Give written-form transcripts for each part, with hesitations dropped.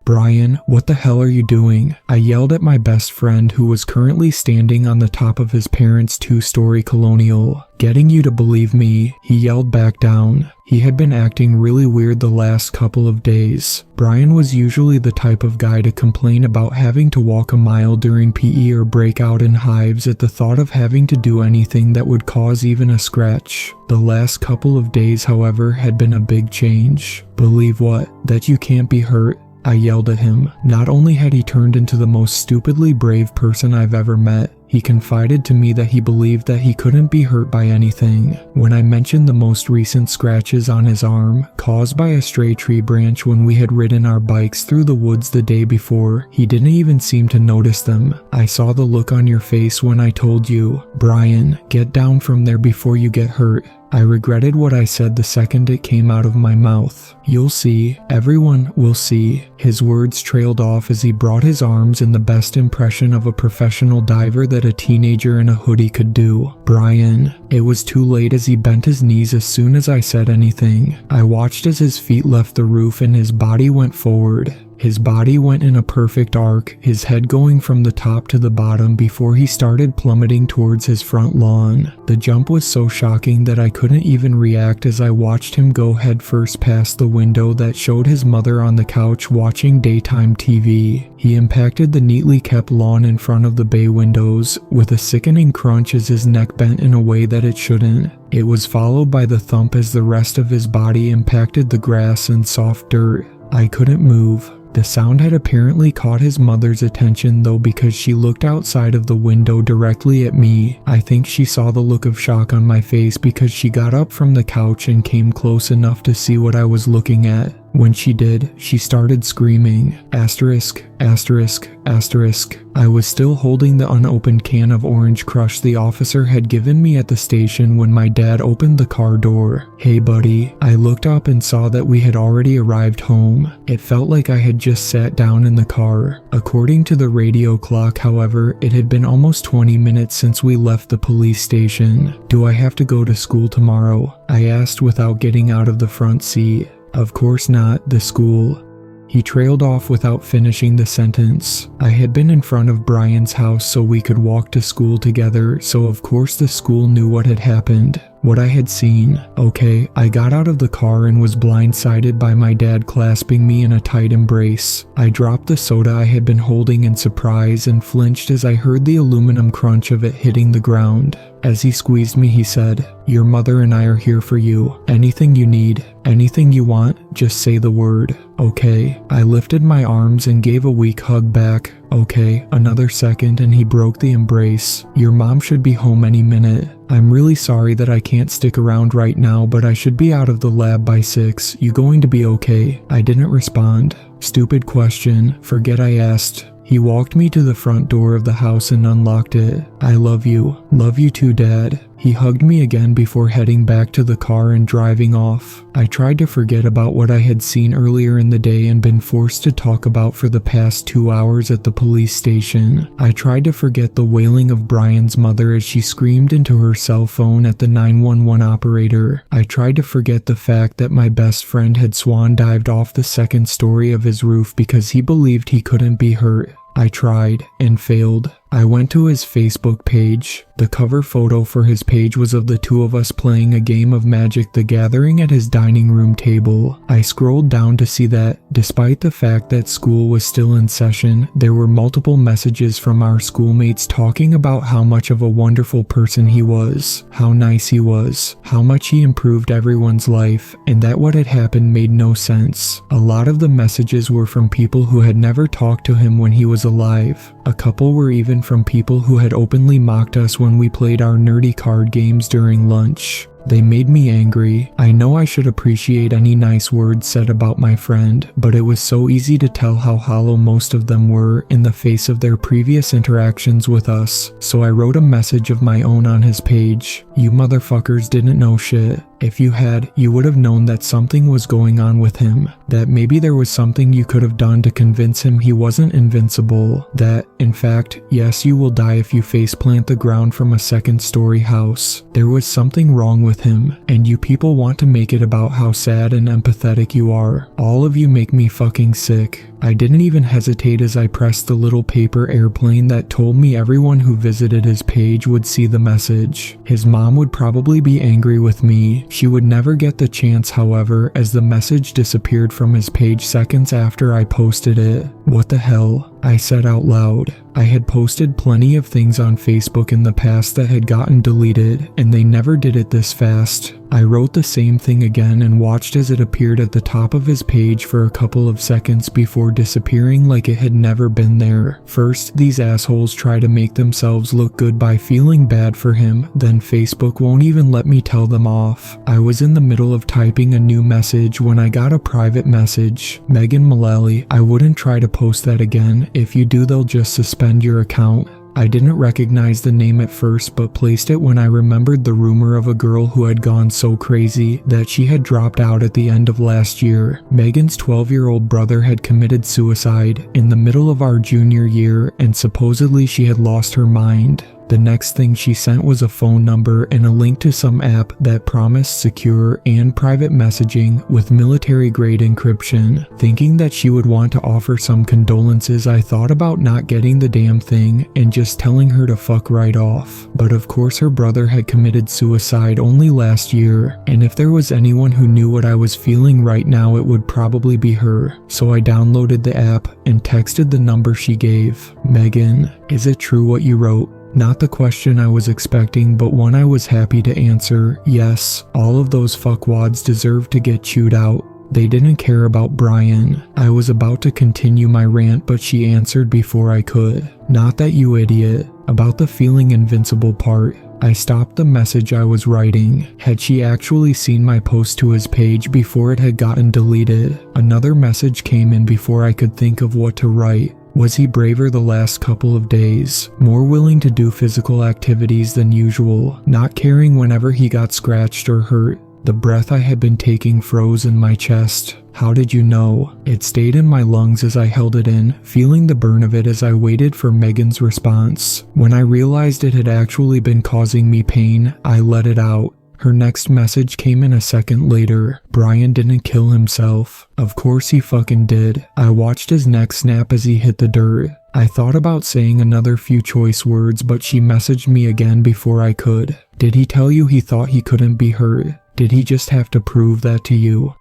Brian, what the hell are you doing? I yelled at my best friend who was currently standing on the top of his parents' two-story colonial. Getting you to believe me, he yelled back down. He had been acting really weird the last couple of days. Brian was usually the type of guy to complain about having to walk a mile during PE or break out in hives at the thought of having to do anything that would cause even a scratch. The last couple of days, however, had been a big change. Believe what? That you can't be hurt? I yelled at him. Not only had he turned into the most stupidly brave person I've ever met, he confided to me that he believed that he couldn't be hurt by anything. When I mentioned the most recent scratches on his arm, caused by a stray tree branch when we had ridden our bikes through the woods the day before, he didn't even seem to notice them. I saw the look on your face when I told you, Brian, get down from there before you get hurt. I regretted what I said the second it came out of my mouth. You'll see. Everyone will see. His words trailed off as he brought his arms in the best impression of a professional diver that a teenager in a hoodie could do. Brian. It was too late as he bent his knees as soon as I said anything. I watched as his feet left the roof and his body went forward. His body went in a perfect arc, his head going from the top to the bottom before he started plummeting towards his front lawn. The jump was so shocking that I couldn't even react as I watched him go headfirst past the window that showed his mother on the couch watching daytime TV. He impacted the neatly kept lawn in front of the bay windows with a sickening crunch as his neck bent in a way that it shouldn't. It was followed by the thump as the rest of his body impacted the grass and soft dirt. I couldn't move. The sound had apparently caught his mother's attention though, because she looked outside of the window directly at me. I think she saw the look of shock on my face because she got up from the couch and came close enough to see what I was looking at. When she did, she started screaming, asterisk, asterisk, asterisk. I was still holding the unopened can of Orange Crush the officer had given me at the station when my dad opened the car door. Hey buddy, I looked up and saw that we had already arrived home. It felt like I had just sat down in the car. According to the radio clock, however, it had been almost 20 minutes since we left the police station. Do I have to go to school tomorrow? I asked without getting out of the front seat. Of course not, the school. He trailed off without finishing the sentence. I had been in front of Brian's house so we could walk to school together, so of course the school knew what had happened. What I had seen. Okay, I got out of the car and was blindsided by my dad clasping me in a tight embrace. I dropped the soda I had been holding in surprise and flinched as I heard the aluminum crunch of it hitting the ground. As he squeezed me, he said, "Your mother and I are here for you. Anything you need, anything you want, just say the word." Okay. I lifted my arms and gave a weak hug back. Okay, another second and he broke the embrace. "Your mom should be home any minute. I'm really sorry that I can't stick around right now, but I should be out of the lab by 6. You going to be okay?" I didn't respond. Stupid question. Forget I asked. He walked me to the front door of the house and unlocked it. "I love you. Love you too, Dad." He hugged me again before heading back to the car and driving off. I tried to forget about what I had seen earlier in the day and been forced to talk about for the past 2 hours at the police station. I tried to forget the wailing of Brian's mother as she screamed into her cell phone at the 911 operator. I tried to forget the fact that my best friend had swan dived off the second story of his roof because he believed he couldn't be hurt. I tried and failed. I went to his Facebook page. The cover photo for his page was of the two of us playing a game of Magic the Gathering at his dining room table. I scrolled down to see that, despite the fact that school was still in session, there were multiple messages from our schoolmates talking about how much of a wonderful person he was, how nice he was, how much he improved everyone's life, and that what had happened made no sense. A lot of the messages were from people who had never talked to him when he was alive. A couple were even from people who had openly mocked us when we played our nerdy card games during lunch. They made me angry. I know I should appreciate any nice words said about my friend, but it was so easy to tell how hollow most of them were in the face of their previous interactions with us, so I wrote a message of my own on his page. "You motherfuckers didn't know shit. If you had, you would have known that something was going on with him, that maybe there was something you could have done to convince him he wasn't invincible, that, in fact, yes, you will die if you faceplant the ground from a second-story house. There was something wrong with him, and you people want to make it about how sad and empathetic you are. All of you make me fucking sick. I didn't even hesitate as I pressed the little paper airplane that told me everyone who visited his page would see the message. His mom would probably be angry with me. She would never get the chance, however, as the message disappeared from his page seconds after I posted it. What the hell? I said out loud. I had posted plenty of things on Facebook in the past that had gotten deleted, and they never did it this fast. I wrote the same thing again and watched as it appeared at the top of his page for a couple of seconds before disappearing like it had never been there. First, these assholes try to make themselves look good by feeling bad for him, then Facebook won't even let me tell them off. I was in the middle of typing a new message when I got a private message. Megan Mullally, I wouldn't try to post that again. If you do, they'll just suspend your account. I didn't recognize the name at first, but placed it when I remembered the rumor of a girl who had gone so crazy that she had dropped out at the end of last year. Megan's 12-year-old brother had committed suicide in the middle of our junior year, and supposedly she had lost her mind. The next thing she sent was a phone number and a link to some app that promised secure and private messaging with military-grade encryption. Thinking that she would want to offer some condolences, I thought about not getting the damn thing and just telling her to fuck right off. But of course her brother had committed suicide only last year, and if there was anyone who knew what I was feeling right now, it would probably be her. So I downloaded the app and texted the number she gave. Megan, is it true what you wrote? Not the question I was expecting, but one I was happy to answer. Yes, all of those fuckwads deserve to get chewed out. They didn't care about Brian. I was about to continue my rant, but she answered before I could. Not that, you idiot. About the feeling invincible part. I stopped the message I was writing. Had she actually seen my post to his page before it had gotten deleted? Another message came in before I could think of what to write. Was he braver the last couple of days? More willing to do physical activities than usual, not caring whenever he got scratched or hurt? The breath I had been taking froze in my chest. How did you know? It stayed in my lungs as I held it in, feeling the burn of it as I waited for Megan's response. When I realized it had actually been causing me pain, I let it out. Her next message came in a second later. Brian didn't kill himself. Of course he fucking did. I watched his neck snap as he hit the dirt. I thought about saying another few choice words, but she messaged me again before I could. Did he tell you he thought he couldn't be hurt? Did he just have to prove that to you?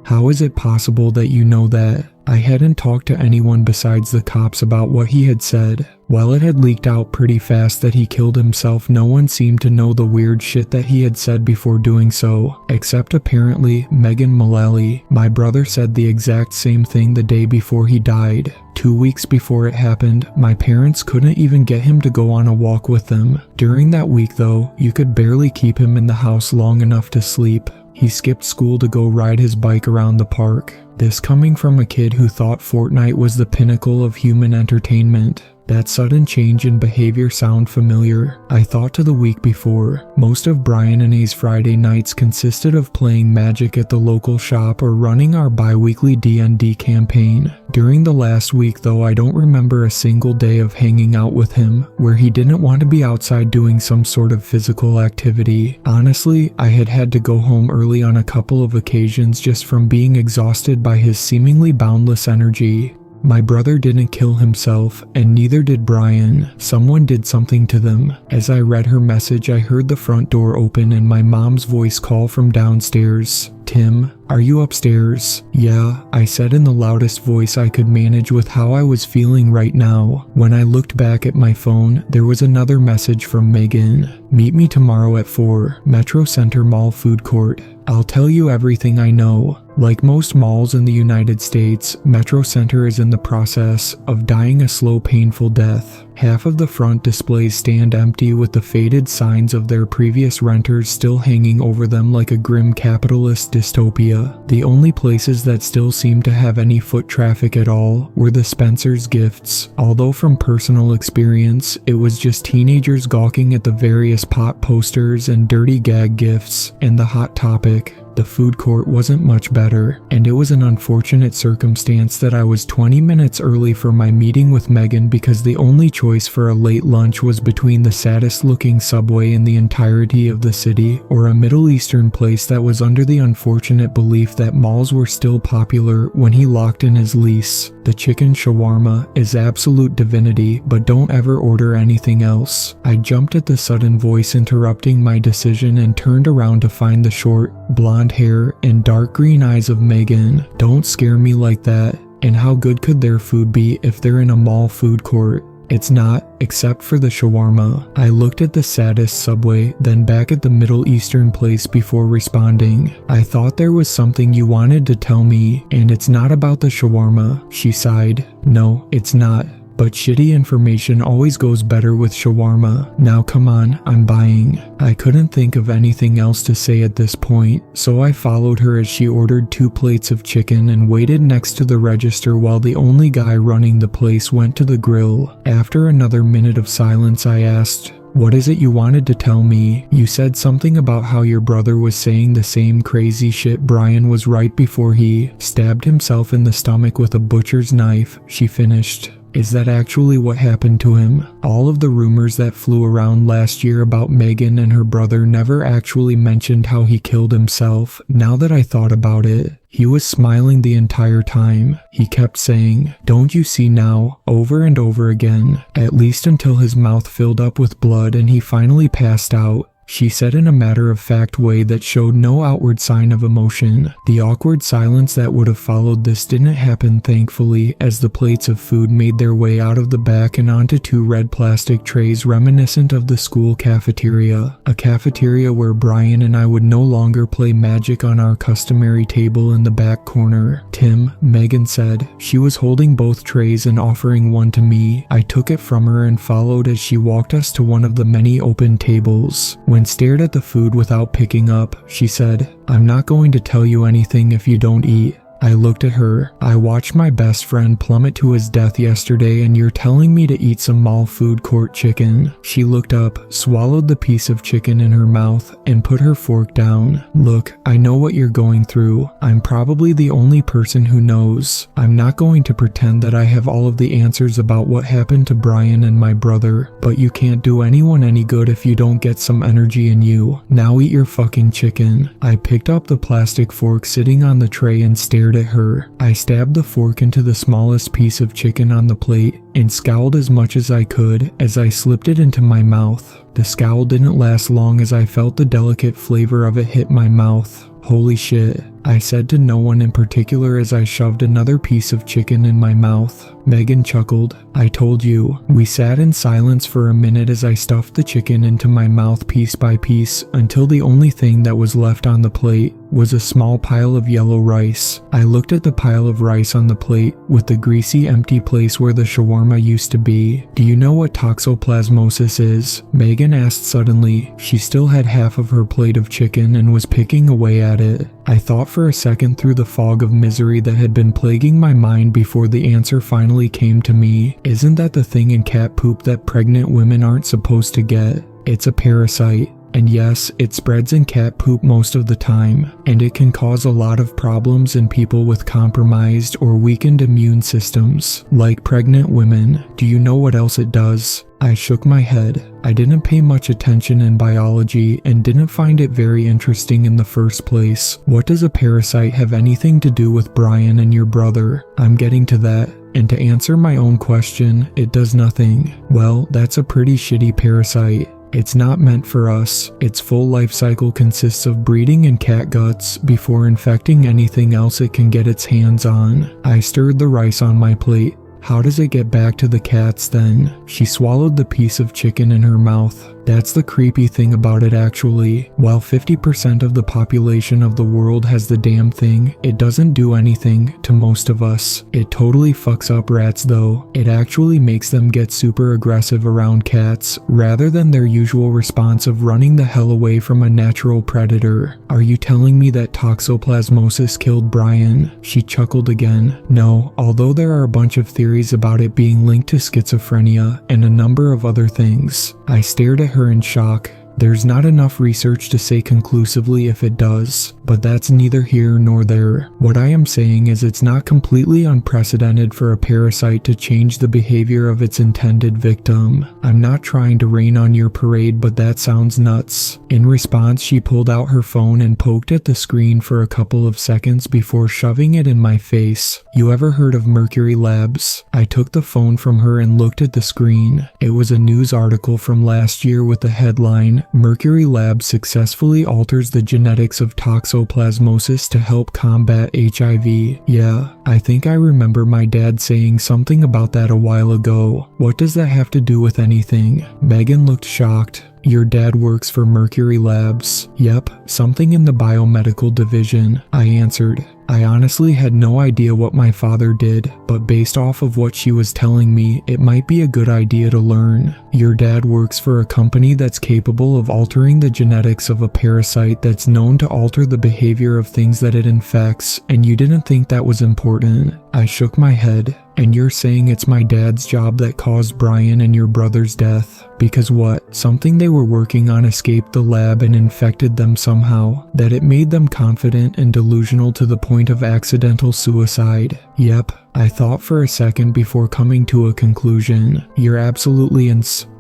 How is it possible that you know that? I hadn't talked to anyone besides the cops about what he had said. While it had leaked out pretty fast that he killed himself, no one seemed to know the weird shit that he had said before doing so, except apparently Megan Mullally. My brother said the exact same thing the day before he died. 2 weeks before it happened, my parents couldn't even get him to go on a walk with them. During that week though, you could barely keep him in the house long enough to sleep. He skipped school to go ride his bike around the park. This coming from a kid who thought Fortnite was the pinnacle of human entertainment. That sudden change in behavior sound familiar. I thought to the week before. Most of Brian and A's Friday nights consisted of playing Magic at the local shop or running our bi-weekly D&D campaign. During the last week though, I don't remember a single day of hanging out with him where he didn't want to be outside doing some sort of physical activity. Honestly, I had to go home early on a couple of occasions just from being exhausted by his seemingly boundless energy. My brother didn't kill himself, and neither did Brian. Someone did something to them. As I read her message, I heard the front door open and my mom's voice call from downstairs. Tim, are you upstairs? Yeah, I said in the loudest voice I could manage with how I was feeling right now. When I looked back at my phone, there was another message from Megan. Meet me tomorrow at 4, Metro Center Mall food court. I'll tell you everything I know. Like most malls in the United States, Metro Center is in the process of dying a slow, painful death. Half of the front displays stand empty with the faded signs of their previous renters still hanging over them like a grim capitalist dystopia. The only places that still seemed to have any foot traffic at all were the Spencer's Gifts, although from personal experience, it was just teenagers gawking at the various pop posters and dirty gag gifts and the Hot Topic. The food court wasn't much better, and it was an unfortunate circumstance that I was 20 minutes early for my meeting with Megan because the only choice for a late lunch was between the saddest looking Subway in the entirety of the city or a Middle Eastern place that was under the unfortunate belief that malls were still popular when he locked in his lease. The chicken shawarma is absolute divinity, but don't ever order anything else. I jumped at the sudden voice interrupting my decision and turned around to find the short, blonde hair and dark green eyes of Megan. Don't scare me like that. And how good could their food be if they're in a mall food court? It's not, except for the shawarma. I looked at the saddest Subway, then back at the Middle Eastern place before responding. I thought there was something you wanted to tell me, and it's not about the shawarma, she sighed. No, it's not. But shitty information always goes better with shawarma. Now come on, I'm buying. I couldn't think of anything else to say at this point, so I followed her as she ordered 2 plates of chicken and waited next to the register while the only guy running the place went to the grill. After another minute of silence, I asked, "What is it you wanted to tell me? You said something about how your brother was saying the same crazy shit Brian was right before he stabbed himself in the stomach with a butcher's knife," she finished. Is that actually what happened to him? All of the rumors that flew around last year about Megan and her brother never actually mentioned how he killed himself. Now that I thought about it, he was smiling the entire time. He kept saying, "Don't you see now?" over and over again, at least until his mouth filled up with blood and he finally passed out. She said in a matter-of-fact way that showed no outward sign of emotion. The awkward silence that would have followed this didn't happen, thankfully, as the plates of food made their way out of the back and onto 2 red plastic trays reminiscent of the school cafeteria. A cafeteria where Brian and I would no longer play magic on our customary table in the back corner. "Tim," Megan said. She was holding both trays and offering one to me. I took it from her and followed as she walked us to one of the many open tables. When stared at the food without picking up, she said, "I'm not going to tell you anything if you don't eat." I looked at her. I watched my best friend plummet to his death yesterday and you're telling me to eat some mall food court chicken. She looked up, swallowed the piece of chicken in her mouth, and put her fork down. "Look, I know what you're going through. I'm probably the only person who knows. I'm not going to pretend that I have all of the answers about what happened to Brian and my brother, but you can't do anyone any good if you don't get some energy in you. Now eat your fucking chicken." I picked up the plastic fork sitting on the tray and stared at her. I stabbed the fork into the smallest piece of chicken on the plate and scowled as much as I could as I slipped it into my mouth. The scowl didn't last long as I felt the delicate flavor of it hit my mouth. "Holy shit," I said to no one in particular as I shoved another piece of chicken in my mouth. Megan chuckled. "I told you." We sat in silence for a minute as I stuffed the chicken into my mouth piece by piece until the only thing that was left on the plate was a small pile of yellow rice. I looked at the pile of rice on the plate with the greasy empty place where the shawarma used to be. "Do you know what toxoplasmosis is?" Megan asked suddenly. She still had half of her plate of chicken and was picking away at it. I thought for a second through the fog of misery that had been plaguing my mind before the answer finally came to me. Isn't that the thing in cat poop that pregnant women aren't supposed to get? It's a parasite. And yes, it spreads in cat poop most of the time, and it can cause a lot of problems in people with compromised or weakened immune systems, like pregnant women. Do you know what else it does? I shook my head. I didn't pay much attention in biology and didn't find it very interesting in the first place. What does a parasite have anything to do with Brian and your brother? I'm getting to that. And to answer my own question, it does nothing. Well, that's a pretty shitty parasite. It's not meant for us. Its full life cycle consists of breeding in cat guts before infecting anything else it can get its hands on. I stirred the rice on my plate. How does it get back to the cats then? She swallowed the piece of chicken in her mouth. That's the creepy thing about it actually. While 50% of the population of the world has the damn thing, it doesn't do anything to most of us. It totally fucks up rats though. It actually makes them get super aggressive around cats, rather than their usual response of running the hell away from a natural predator. Are you telling me that toxoplasmosis killed Brian? She chuckled again. No, although there are a bunch of theories about it being linked to schizophrenia and a number of other things. I stared at her in shock. There's not enough research to say conclusively if it does, but that's neither here nor there. What I am saying is it's not completely unprecedented for a parasite to change the behavior of its intended victim. I'm not trying to rain on your parade, but that sounds nuts. In response, she pulled out her phone and poked at the screen for a couple of seconds before shoving it in my face. You ever heard of Mercury Labs? I took the phone from her and looked at the screen. It was a news article from last year with the headline, Mercury Labs successfully alters the genetics of toxoplasmosis to help combat HIV. Yeah, I think I remember my dad saying something about that a while ago. What does that have to do with anything? Megan looked shocked. Your dad works for Mercury Labs? Yep, something in the biomedical division, I answered. I honestly had no idea what my father did, but based off of what she was telling me, it might be a good idea to learn. Your dad works for a company that's capable of altering the genetics of a parasite that's known to alter the behavior of things that it infects, and you didn't think that was important. I shook my head. And you're saying it's my dad's job that caused Brian and your brother's death? Because what? Something they were working on escaped the lab and infected them somehow, that it made them confident and delusional to the point of accidental suicide. Yep, I thought for a second before coming to a conclusion. You're absolutely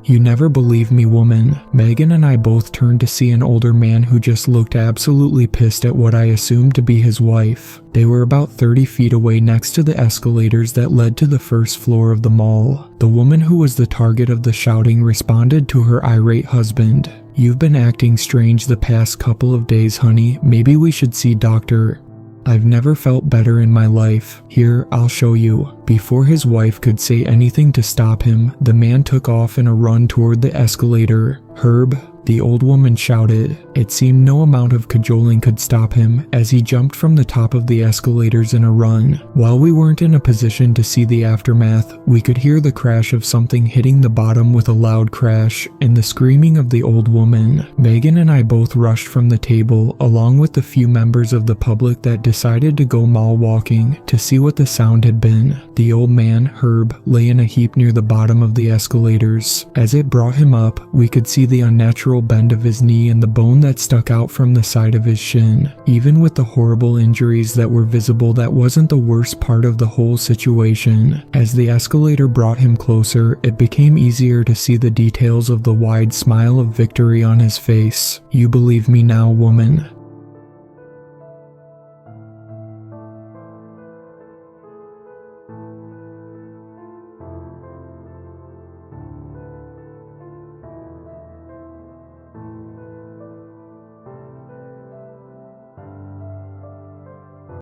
You never believe me, woman. Megan and I both turned to see an older man who just looked absolutely pissed at what I assumed to be his wife. They were about 30 feet away next to the escalators that led to the first floor of the mall. The woman who was the target of the shouting responded to her irate husband. You've been acting strange the past couple of days, honey. Maybe we should see Dr. I've never felt better in my life. Here, I'll show you. Before his wife could say anything to stop him, the man took off in a run toward the escalator. Herb, the old woman shouted. It seemed no amount of cajoling could stop him as he jumped from the top of the escalators in a run. While we weren't in a position to see the aftermath, we could hear the crash of something hitting the bottom with a loud crash and the screaming of the old woman. Megan and I both rushed from the table along with the few members of the public that decided to go mall walking to see what the sound had been. The old man, Herb, lay in a heap near the bottom of the escalators. As it brought him up, we could see the unnatural bend of his knee and the bone that stuck out from the side of his shin. Even with the horrible injuries that were visible, that wasn't the worst part of the whole situation. As the escalator brought him closer, it became easier to see the details of the wide smile of victory on his face. You believe me now, woman?